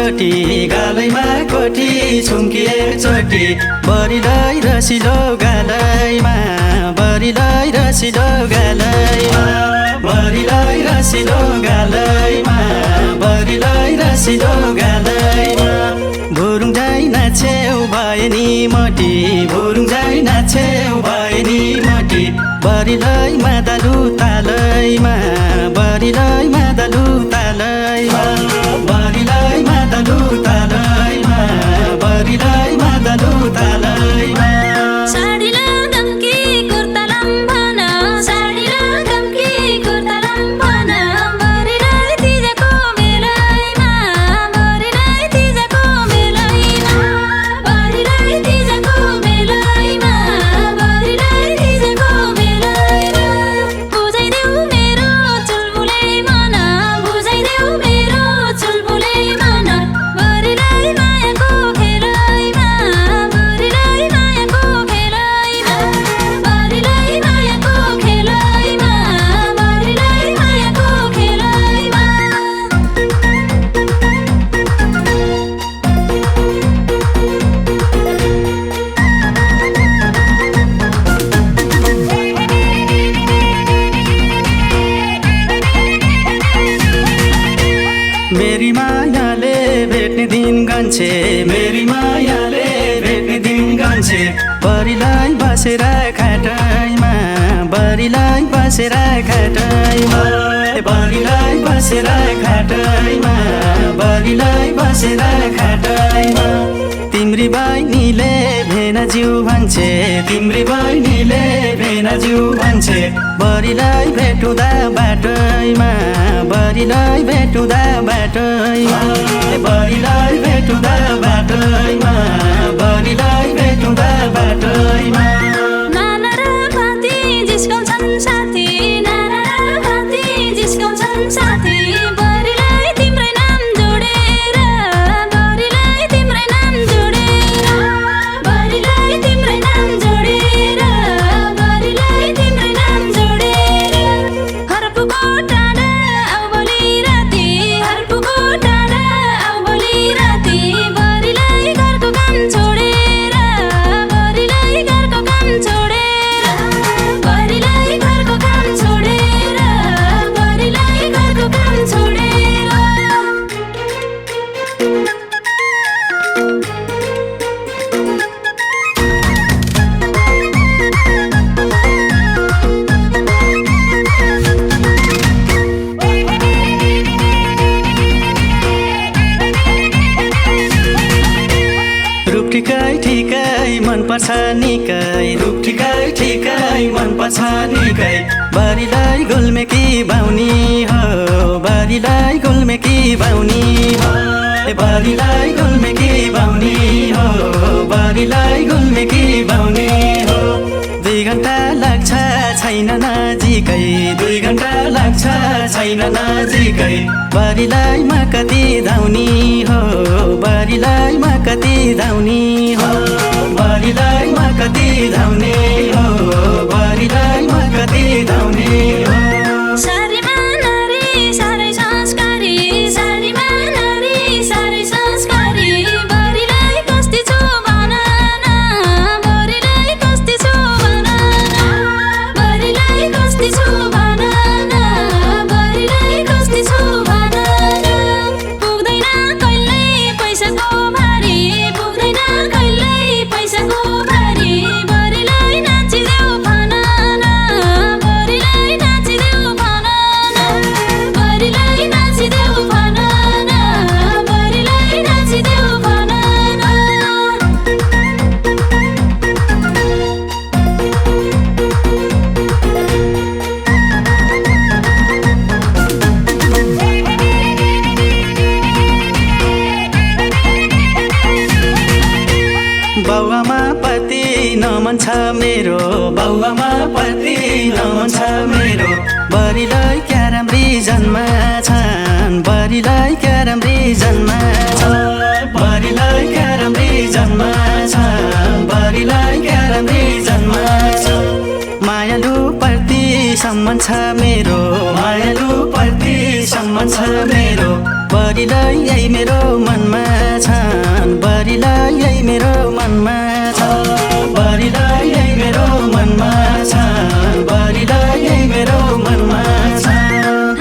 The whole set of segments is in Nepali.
चोटी गालैमा कोठी छुम्किए चोटी बरिलै रसिलो गालैमा बरिलै रसिलो गालैमा बरिलै रसिलो गालैमा बरिलै रसिलो गालैमा भुरुङ जाइ नाचेउ भए नि मोटी भुरुङ जाइ नाचेउ भए नि मोटी बरिलै मादलु तालैमा बरिलै मादलु तालैमा बरिलै मादलु तालैमा बरिलै मादलु तालैमा साडी लगाम कि कुर्ता लम्बन साडी लगाम कि कुर्ता लम्बन बरिलै तिजको बेलैमा बरिलै तिजको बेलैमा बरिलै तिजको बेलैमा बरिलै तिजको बेलैमा बुझाइदेऊ मेरो चुलबुले मन बुझाइदेऊ मेरो चुलबुले मन बरिलै मायाको खेलैमा बरिलै मायाको खेलैमा बरिलै मायाको खेलैमा बरिलै मायाको खेलैमा मेरी मायाले भेट्ने दिन गन्छे मेरी मायाले भेट्ने दिन गन्छे बरिलै बसेर खाटैमा बरिलै बसेर खाटैमा बरिलै बसेर खाटैमा बरिलै बसेर खाटैमा तिम्री बहिनीले भेनाज्यू भन्छे तिम्री बहिनीले भेनाज्यू भन्छे बरिलै भेटुँदा बाटैमा बरिलै भेटुँदा बाटैमा बरिलै भेटुँदा बाटैमा बरिलै भेटुँदा बाटैमा नाना र भाती जिस्काउँछन् साथी नाना र भाती जिस्काउँछन् साथी बरिलै तिम्रै नाम जोडेर बरिलै तिम्रै नाम जोडेर बरिलै तिम्रै नाम जोडेर बरिलै तिम्रै नाम जोडेर हर्पुको टाढा आऊ भोलि राति हर्पुको टाढा आऊ भोलि राति बरिलै घरको काम छोडेर बरिलै घरको काम छोडेर बरिलै घरको काम छोडेर बरिलै घरको काम छोडेर रूप ठिकै ठिकै मनपर्छ निकै रूप ठिकै ठिकै मनपर्छ निकै बरिलै गुल्मेकी बाउनी हो बरिलै गुल्मेकी बाउनी हो बरिलै गुल्मेकी बाउनी हो बरिलै गुल्मेकी बाउनी हो 2 घण्टा लाग्छ छैन नजिकै 2 घण्टा लाग्छ छैन नजिकै बरिलै म कति धाउनी हो बरिलै म कति धाउनी हो बरिलै म कति धाउनी हो बरिलै म कति धाउनी हो सारीमा नारी सारै संस्कारी सारीमा नारी सारै संस्कारी बरिलै कस्ती छु भन न बरिलै कस्ती छु भन न बरिलै कस्ती छु भन न बरिलै कस्ती छु भन न पुग्दैन कहिल्यै पैसाको भारी पुग्दैन कहिल्यै पैसाको भारी बरिलै नाचिदेऊ भन न बरिलै नाचिदेऊ भन न बरिलै नाचिदेऊ भन न बरिलै नाचिदेऊ भन न बाउआमा पति नमन छ मेरो बाउआमा पति नमन छ मेरो बरिलै क्याराम्री जन्म छन् बरिलै क्याराम्री जन्म छन् बरिलै क्याराम्री जन्म छन् बरिलै क्याराम्री जन्म छन् मायालु प्रति सम्मान छ मेरो मायालु प्रति सम्मान छ मेरो बरिलै बरिलै यही मेरो मनमा छन् बरिलै यही मेरो मनमा छ बरिलै यही मेरो मनमा छन् बरिलै यही मेरो मनमा छ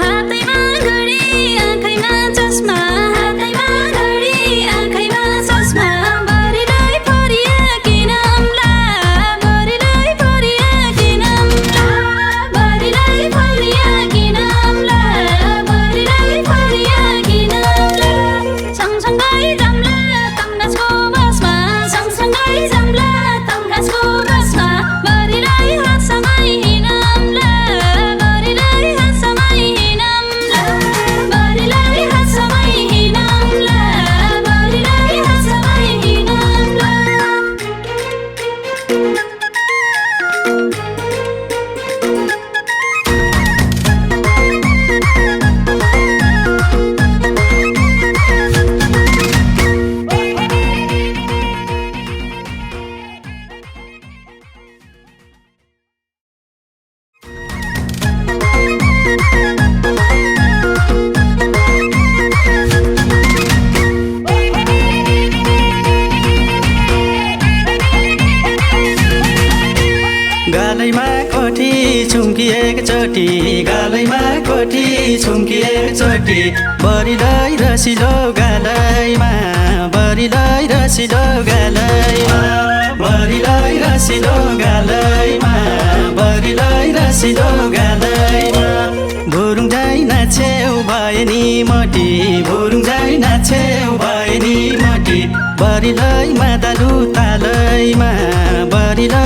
हातैमा घडी आँखैमा चस्मा हातैमा घडी आँखैमा चस्मा बरिलै फरिया किनौँला बरिलै फरिया किनौँला बरिलै फरिया किनौँला बरिलै फरिया किनौँला सँगसँगै जाम्ला तङ्गासको बसमा सँगसँगै जाम्ला तङ्गासको बसमा बरिलै हातसँगै हिँडौँला बरिलै हातसँगै हिँडौँला बरिलै हातसँगै हिँडौँला बरिलै हातसँगै हिँडौँला गालैमा कोठी छुम्की एकचोटि गालैमा कोठी छुम्की एकचोटि बरिलै रसिलो गालैमा बरिलै रसिलो गालैमा बरिलै रसिलो गालैमा बरिलै रसिलो गालैमा भुरुङ झै नाचेउ भए नि मोटी भुरुङ झै नाचेउ भए नि मोटी बरिलै मादलु तालैमा बरिलै